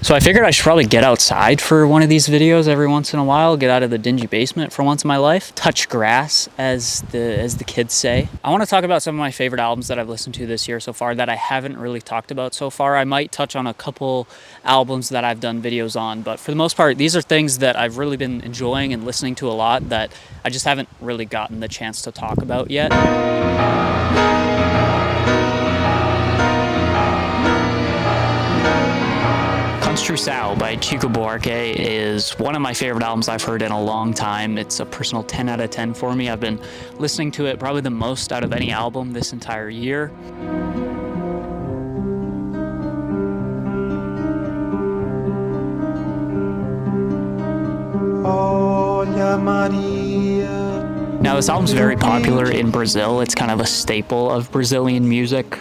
So I figured I should probably get outside for one of these videos every once in a while, get out of the dingy basement for once in my life, touch grass, as the kids say. I want to talk about some of my favorite albums that I've listened to this year so far that I haven't really talked about so far. I might touch on a couple albums that I've done videos on, but for the most part, these are things that I've really been enjoying and listening to a lot that I just haven't really gotten the chance to talk about yet. Construção by Chico Buarque is one of my favorite albums I've heard in a long time. It's a personal 10 out of 10 for me. I've been listening to it probably the most out of any album this entire year. Olha Maria. Now, this album's very popular in Brazil. It's kind of a staple of Brazilian music.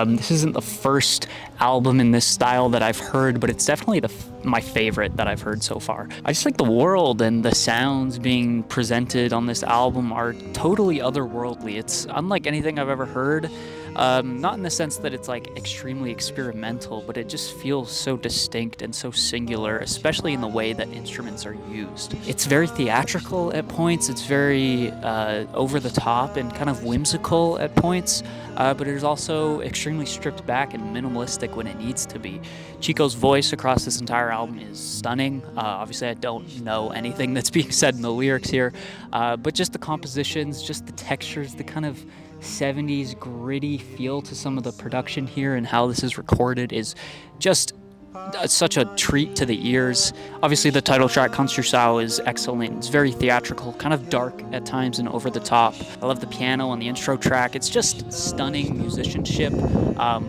This isn't the first album in this style that I've heard, but it's definitely my favorite that I've heard so far. I just like the world and the sounds being presented on this album are totally otherworldly. It's unlike anything I've ever heard. Not in the sense that it's like extremely experimental, but it just feels so distinct and so singular, especially in the way that instruments are used. It's very theatrical at points. It's very over the top and kind of whimsical at points, but it is also extremely stripped back and minimalistic when it needs to be. Chico's voice across this entire album is stunning. Obviously, I don't know anything that's being said in the lyrics here, but just the compositions, just the textures, the kind of 70s gritty feel to some of the production here and how this is recorded is just such a treat to the ears. Obviously, the title track, Construção, is excellent. It's very theatrical, kind of dark at times and over the top. I love the piano on the intro track. It's just stunning musicianship,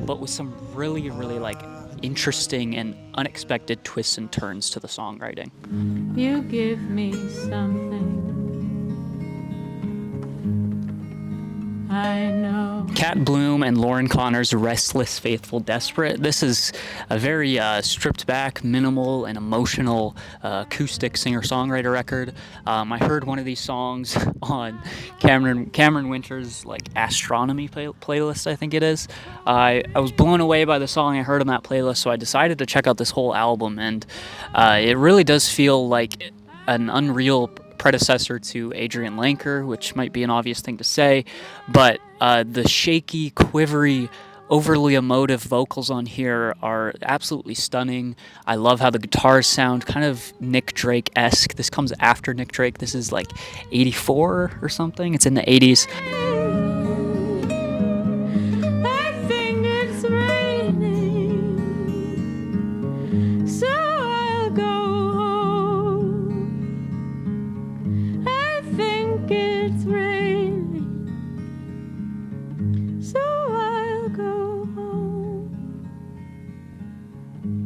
but with some really, really like interesting and unexpected twists and turns to the songwriting. You give me something I know. Cat Bloom and Lauren Connor's Restless, Faithful, Desperate. This is a very stripped back, minimal, and emotional acoustic singer-songwriter record. I heard one of these songs on Cameron Winter's like Astronomy playlist, I think it is. I was blown away by the song I heard on that playlist, so I decided to check out this whole album, and it really does feel like an unreal predecessor to Adrian Lenker, which might be an obvious thing to say, but the shaky, quivery, overly emotive vocals on here are absolutely stunning. I love how the guitars sound kind of Nick Drake-esque. This comes after Nick Drake. This is like 84 or something. It's in the 80s.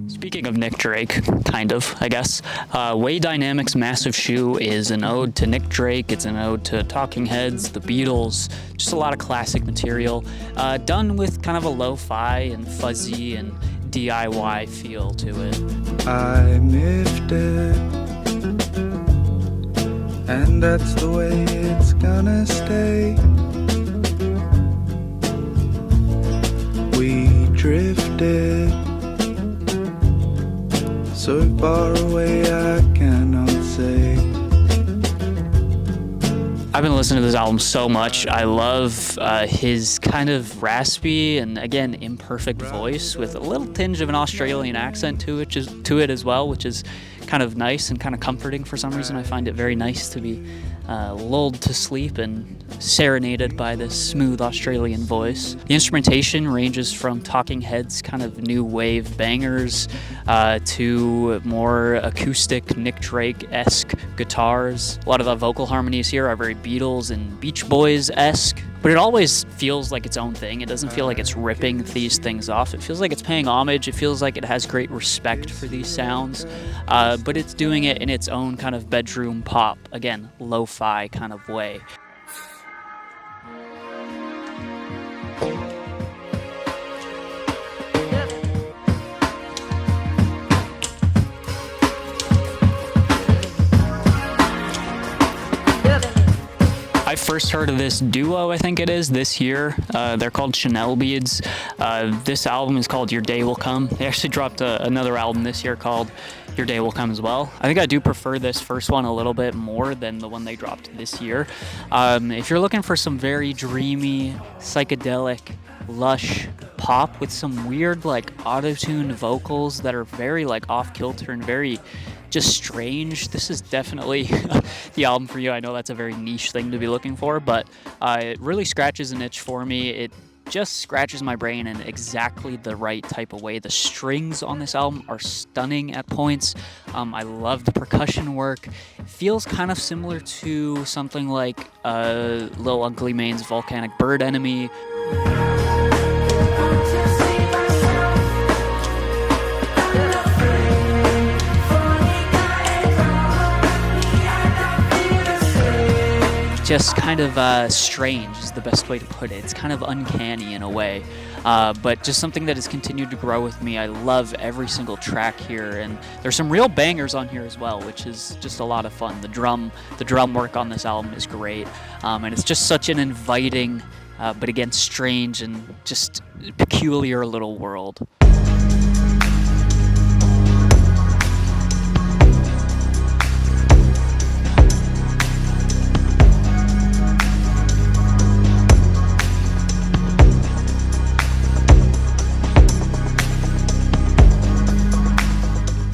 Speaking of Nick Drake, kind of, I guess, Wayey Dynamics' Massive Shoe is an ode to Nick Drake. It's an ode to Talking Heads, the Beatles, just a lot of classic material, done with kind of a lo-fi and fuzzy and DIY feel to it. I miffed it, and that's the way it's gonna stay. We drifted so far away I cannot say. I've been listening to this album so much. I love his kind of raspy and, again, imperfect voice with a little tinge of an Australian accent to it as well, which is kind of nice and kind of comforting for some reason. I find it very nice to be lulled to sleep and serenaded by this smooth Australian voice. The instrumentation ranges from Talking Heads kind of new wave bangers to more acoustic Nick Drake-esque guitars. A lot of the vocal harmonies here are very Beatles and Beach Boys-esque, but it always feels like its own thing. It doesn't feel like it's ripping these things off. It feels like it's paying homage. It feels like it has great respect for these sounds, but it's doing it in its own kind of bedroom pop, again, lo-fi kind of way. I first heard of this duo, I think it is, this year. They're called Chanel Beads. This album is called Your Day Will Come. They actually dropped another album this year called Your Day Will Come as well. I think I do prefer this first one a little bit more than the one they dropped this year. If you're looking for some very dreamy, psychedelic, lush pop with some weird like auto-tuned vocals that are very like off-kilter and very just strange, this is definitely the album for you. I know that's a very niche thing to be looking for, but it really scratches an itch for me. It just scratches my brain in exactly the right type of way. The strings on this album are stunning at points. I love the percussion work. It feels kind of similar to something like Lil Ugly Mane's Volcanic Bird Enemy. Just kind of strange is the best way to put it. It's kind of uncanny in a way, but just something that has continued to grow with me. I love every single track here, and there's some real bangers on here as well, which is just a lot of fun. The drum work on this album is great, and it's just such an inviting, but again, strange and just peculiar little world.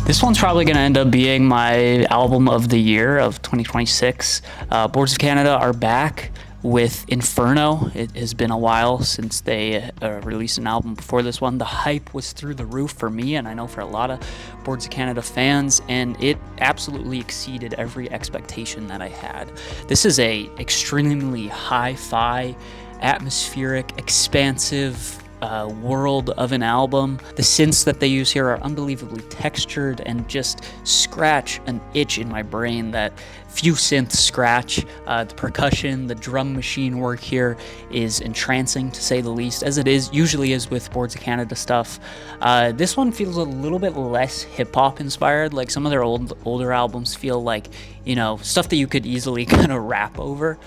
This one's probably going to end up being my album of the year of 2026. Boards of Canada are back with Inferno. It has been a while since they released an album before this one. The hype was through the roof for me, and I know for a lot of Boards of Canada fans, and it absolutely exceeded every expectation that I had. This is a extremely hi-fi, atmospheric, expansive world of an album. The synths that they use here are unbelievably textured and just scratch an itch in my brain that few synths scratch. The percussion, the drum machine work here is entrancing, to say the least, as it usually is with Boards of Canada stuff. This one feels a little bit less hip-hop inspired. Like some of their older albums feel like, you know, stuff that you could easily kind of rap over.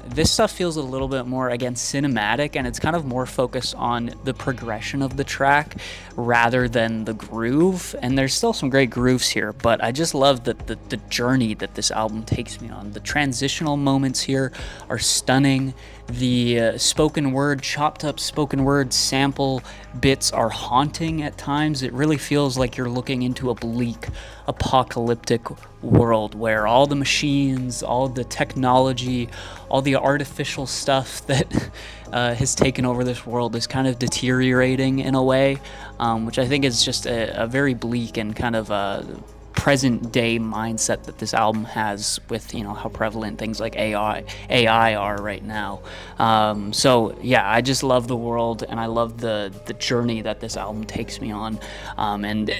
This stuff feels a little bit more, again, cinematic, and it's kind of more focused on the progression of the track rather than the groove. And there's still some great grooves here, but I just love the journey that this album takes me on. The transitional moments here are stunning. The spoken word, chopped up spoken word sample bits are haunting at times. It really feels like you're looking into a bleak, apocalyptic world where all the machines, all the technology, all the artificial stuff that has taken over this world is kind of deteriorating in a way, which I think is just a very bleak and kind of present day mindset that this album has with, you know, how prevalent things like AI are right now. So yeah, I just love the world, and I love the journey that this album takes me on, and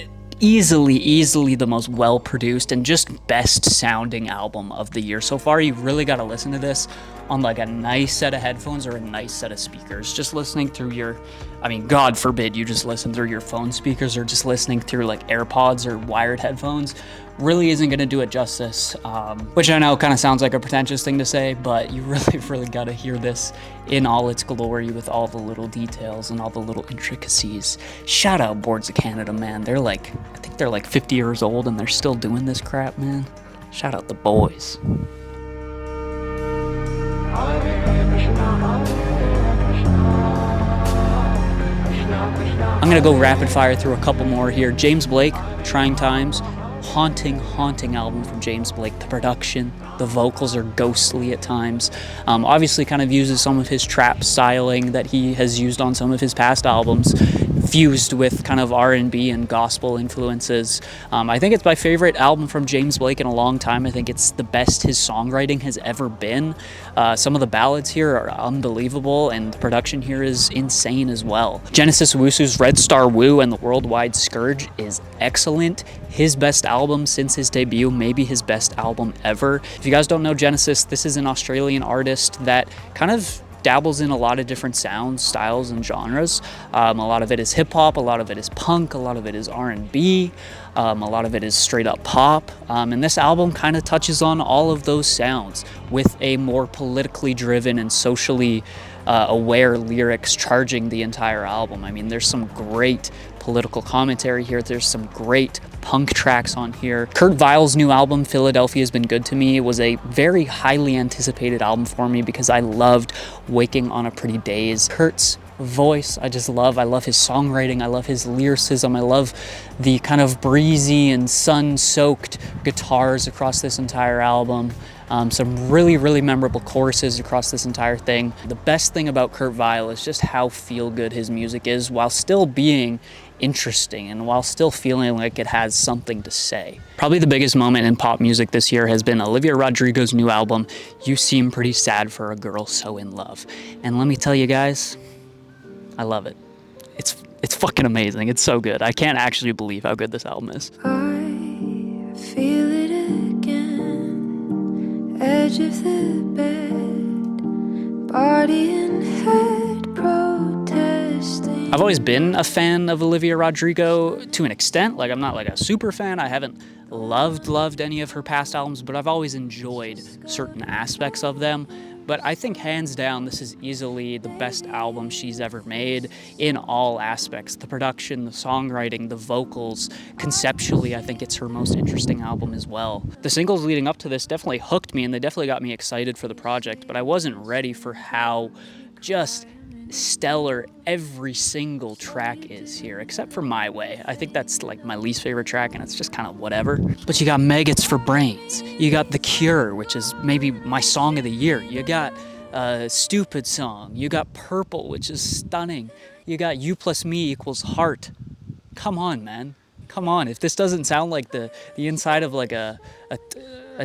easily the most well-produced and just best sounding album of the year so far. You've really got to listen to this on like a nice set of headphones or a nice set of speakers. Just listening through your, I mean, God forbid you just listen through your phone speakers or just listening through like AirPods or wired headphones really isn't going to do it justice, which I know kind of sounds like a pretentious thing to say, but you really got to hear this in all its glory with all the little details and all the little intricacies. Shout out Boards of Canada, man. They're like, I think they're like 50 years old and they're still doing this crap, man. Shout out the boys. I'm gonna go rapid fire through a couple more here. James Blake, Trying Times. Haunting album from James Blake. The production, the vocals are ghostly at times. Obviously kind of uses some of his trap styling that he has used on some of his past albums, fused with kind of R&B and gospel influences. I think it's my favorite album from James Blake in a long time. I think it's the best his songwriting has ever been. Some of the ballads here are unbelievable, and the production here is insane as well. Genesis Owusu's Red Star Woo and the Worldwide Scourge is excellent. His best album since his debut, maybe his best album ever. If you guys don't know Genesis, this is an Australian artist that kind of dabbles in a lot of different sounds, styles, and genres. A lot of it is hip-hop, a lot of it is punk, a lot of it is R&B, a lot of it is straight-up pop, and this album kind of touches on all of those sounds with a more politically driven and socially aware lyrics charging the entire album. I mean, there's some great political commentary here. There's some great punk tracks on here. Kurt Weill's new album, Philadelphia Has Been Good to Me, was a very highly anticipated album for me because I loved Waking on a Pretty Daze. Kurt's voice, I love his songwriting, I love his lyricism, I love the kind of breezy and sun-soaked guitars across this entire album. Some really, really memorable choruses across this entire thing. The best thing about Kurt Weill is just how feel-good his music is while still being interesting and while still feeling like it has something to say. Probably the biggest moment in pop music this year has been Olivia Rodrigo's new album, You Seem Pretty Sad for a Girl So in Love. And let me tell you guys, I love it. It's fucking amazing. It's so good. I can't actually believe how good this album is. I feel it again, edge of the bed, body and head protesting. I've always been a fan of Olivia Rodrigo to an extent. Like, I'm not like a super fan. I haven't loved any of her past albums, but I've always enjoyed certain aspects of them. But I think hands down, this is easily the best album she's ever made in all aspects. The production, the songwriting, the vocals. Conceptually, I think it's her most interesting album as well. The singles leading up to this definitely hooked me and they definitely got me excited for the project, but I wasn't ready for how just stellar every single track is here, except for My Way. I think that's like my least favorite track and it's just kind of whatever. But you got Maggots for Brains. You got The Cure, which is maybe my song of the year. You got Stupid Song. You got Purple, which is stunning. You got You Plus Me Equals Heart. Come on, man. Come on. If this doesn't sound like the inside of like a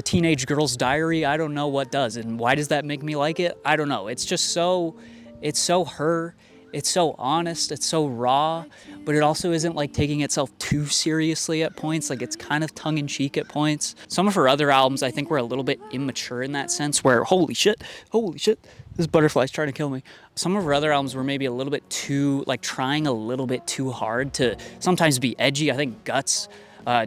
teenage girl's diary, I don't know what does. And why does that make me like it? I don't know. It's just so... It's so her, it's so honest, it's so raw, but it also isn't like taking itself too seriously at points, like it's kind of tongue-in-cheek at points. Some of her other albums I think were a little bit immature in that sense where, holy shit, this butterfly's trying to kill me. Some of her other albums were maybe a little bit too, like trying a little bit too hard to sometimes be edgy. I think Guts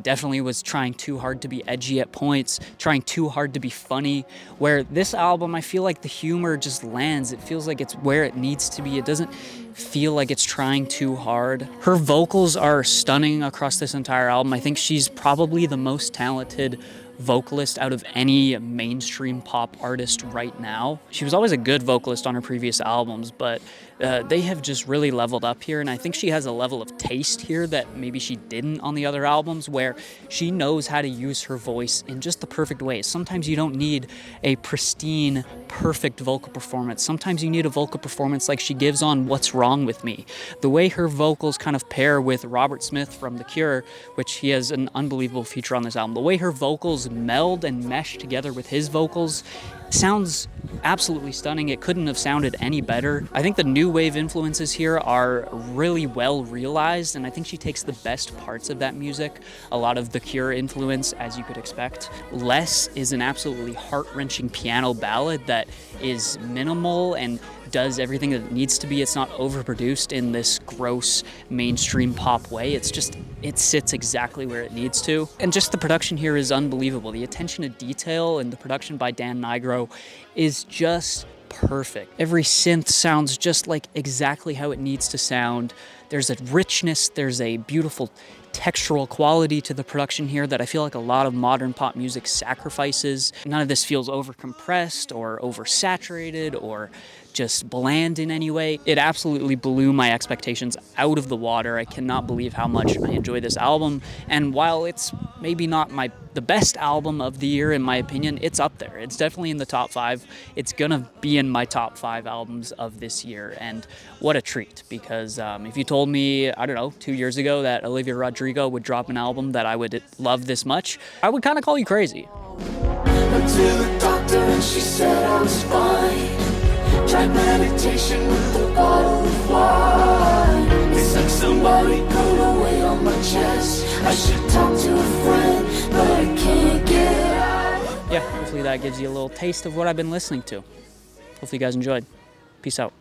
definitely was trying too hard to be edgy at points, trying too hard to be funny, where this album, I feel like the humor just lands. It feels like it's where it needs to be. It doesn't feel like it's trying too hard. Her vocals are stunning across this entire album. I think she's probably the most talented vocalist out of any mainstream pop artist right now. She was always a good vocalist on her previous albums, but they have just really leveled up here, and I think she has a level of taste here that maybe she didn't on the other albums, where she knows how to use her voice in just the perfect ways. Sometimes you don't need a pristine, perfect vocal performance. Sometimes you need a vocal performance like she gives on What's Wrong With Me. The way her vocals kind of pair with Robert Smith from The Cure, which he has an unbelievable feature on this album, the way her vocals meld and mesh together with his vocals sounds absolutely stunning. It couldn't have sounded any better. I think the new wave influences here are really well realized, and I think she takes the best parts of that music. A lot of The Cure influence, as you could expect. Less is an absolutely heart-wrenching piano ballad that is minimal and does everything that it needs to be. It's not overproduced in this gross mainstream pop way. It's just, it sits exactly where it needs to. And just the production here is unbelievable. The attention to detail and the production by Dan Nigro is just perfect. Every synth sounds just like exactly how it needs to sound. There's a richness, there's a beautiful textural quality to the production here that I feel like a lot of modern pop music sacrifices. None of this feels overcompressed or oversaturated or just bland in any way. It absolutely blew my expectations out of the water. I cannot believe how much I enjoy this album, and while it's maybe not the best album of the year in my opinion, it's up there. It's definitely in the top 5. It's gonna be in my top 5 albums of this year, and what a treat, because if you told me, I don't know, 2 years ago that Olivia Rodrigo would drop an album that I would love this much, I would kind of call you crazy. Went to the doctor and she said I was fine. Tried meditation with a bottle of wine. It's like somebody put a weight on my chest. I should talk to a friend, but I can't get out. Yeah, hopefully that gives you a little taste of what I've been listening to. Hopefully you guys enjoyed. Peace out.